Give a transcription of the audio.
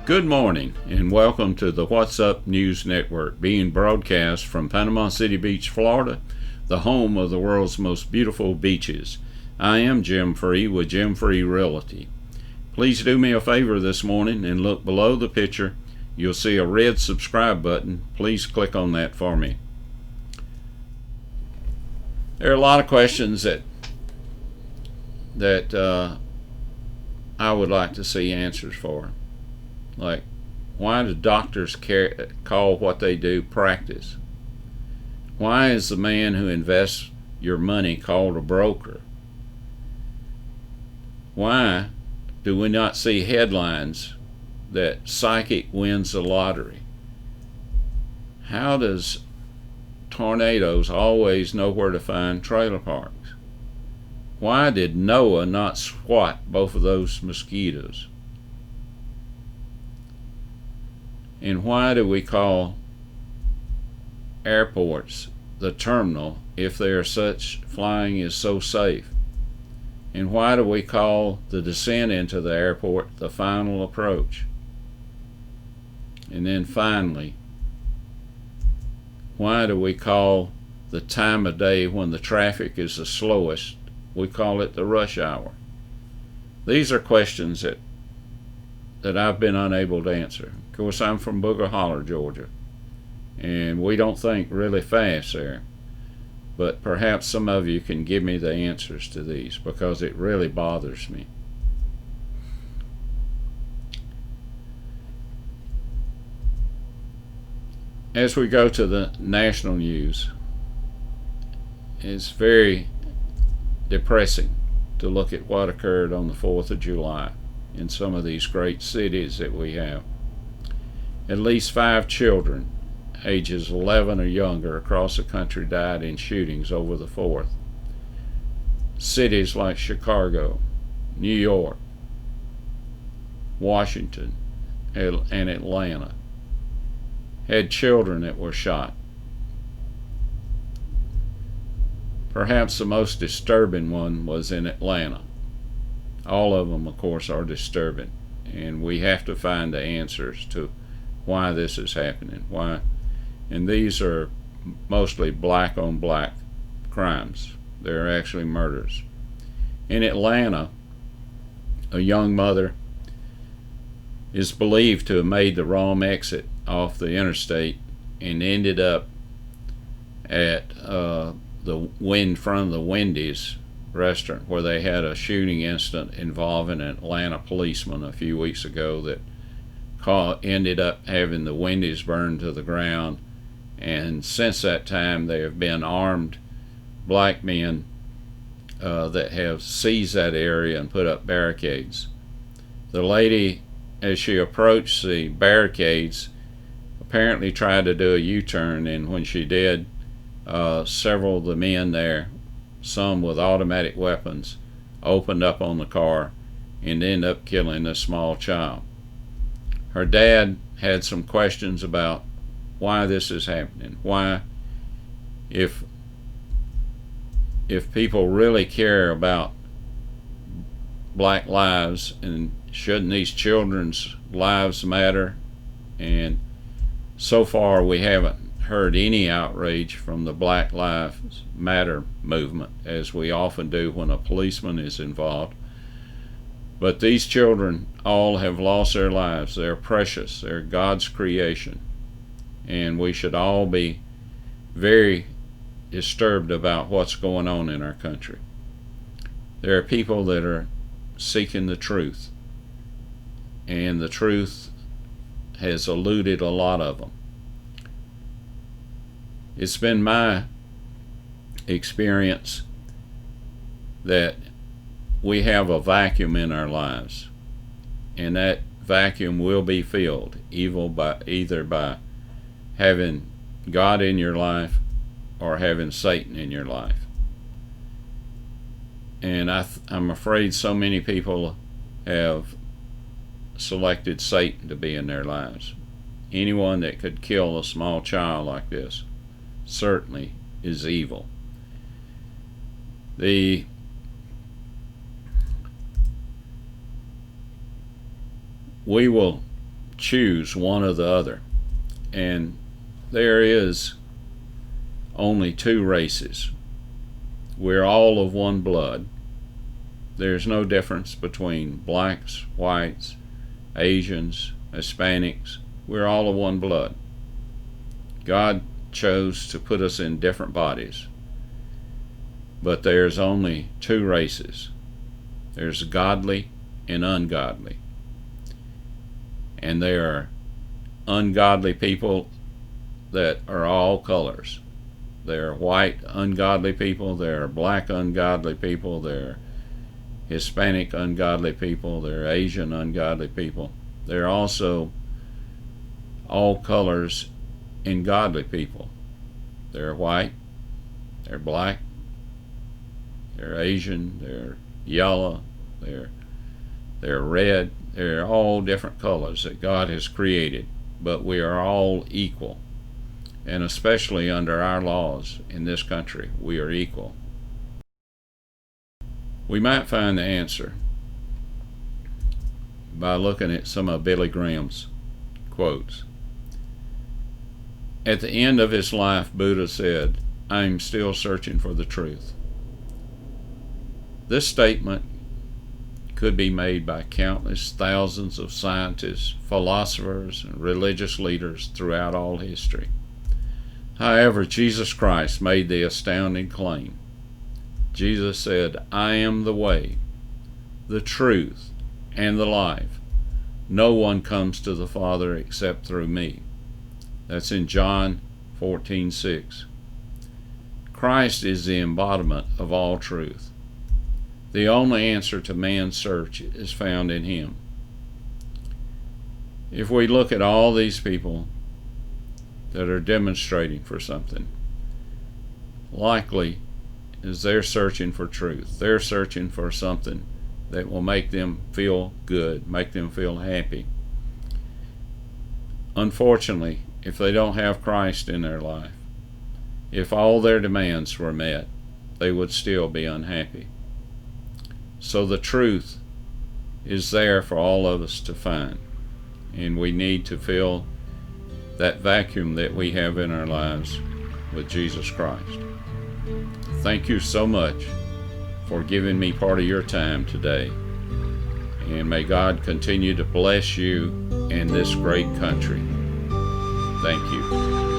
Good morning and welcome to the What's Up News Network, being broadcast from Panama City Beach, Florida, the home of the world's most beautiful beaches. I am Jim Free with Jim Free Realty. Please do me a favor this morning and look below the picture. You'll see a red subscribe button. Please click on that for me. There are a lot of questions that I would like to see answers for. Like, why do doctors call what they do practice? Why is the man who invests your money called a broker? Why do we not see headlines that psychic wins the lottery? How does tornadoes always know where to find trailer parks? Why did Noah not swat both of those mosquitoes? And why do we call airports the terminal if they are such flying is so safe? And why do we call the descent into the airport the final approach? And then finally, why do we call the time of day when the traffic is the slowest, we call it the rush hour? These are questions that I've been unable to answer. Of course, I'm from Booger Holler, Georgia, and we don't think really fast there. But perhaps some of you can give me the answers to these, because it really bothers me. As we go to the national news, it's very depressing to look at what occurred on the 4th of July in some of these great cities that we have. At least 5 children ages 11 or younger across the country died in shootings over the 4th. Cities like Chicago, New York, Washington, and Atlanta had children that were shot. Perhaps the most disturbing one was in Atlanta. All of them, of course, are disturbing, and we have to find the answers to why this is happening. Why? And these are mostly black on black crimes. They're actually murders. In Atlanta, a young mother is believed to have made the wrong exit off the interstate and ended up at in front of the Wendy's restaurant, where they had a shooting incident involving an Atlanta policeman a few weeks ago that ended up having the Wendy's burned to the ground. And since that time, there have been armed black men that have seized that area and put up barricades. The lady, as she approached the barricades, apparently tried to do a U-turn, and when she did, several of the men there, some with automatic weapons, opened up on the car and ended up killing a small child. Her dad had some questions about why this is happening. Why, if people really care about black lives, and shouldn't these children's lives matter? And so far we haven't heard any outrage from the Black Lives Matter movement, as we often do when a policeman is involved. But these children all have lost their lives. They're precious. They're God's creation. And we should all be very disturbed about what's going on in our country. There are people that are seeking the truth, and the truth has eluded a lot of them. It's been my experience that we have a vacuum in our lives, and that vacuum will be filled either by having God in your life or having Satan in your life. And I'm afraid so many people have selected Satan to be in their lives. Anyone that could kill a small child like this certainly is evil. We will choose one or the other. And there is only two races. We're all of one blood. There's no difference between blacks, whites, Asians, Hispanics. We're all of one blood. God chose to put us in different bodies. But there's only two races. There's godly and ungodly. And there are ungodly people that are all colors. There are white ungodly people, there are black ungodly people, there are Hispanic ungodly people, there are Asian ungodly people. There are also all colors and godly people. They're white, they're black, they're Asian, they're yellow, they're red. They're all different colors that God has created, but we are all equal. And especially under our laws in this country, we are equal. We might find the answer by looking at some of Billy Graham's quotes. At the end of his life, Buddha said, "I'm still searching for the truth." This statement could be made by countless thousands of scientists, philosophers, and religious leaders throughout all history. However, Jesus Christ made the astounding claim. Jesus said, "I am the way, the truth, and the life. No one comes to the Father except through me." That's in John 14:6. Christ is the embodiment of all truth. The only answer to man's search is found in him. If we look at all these people that are demonstrating for something, likely is they're searching for truth. They're searching for something that will make them feel good, make them feel happy. Unfortunately, if they don't have Christ in their life, if all their demands were met, they would still be unhappy. So the truth is there for all of us to find, and we need to fill that vacuum that we have in our lives with Jesus Christ. Thank you so much for giving me part of your time today, and may God continue to bless you and this great country. Thank you.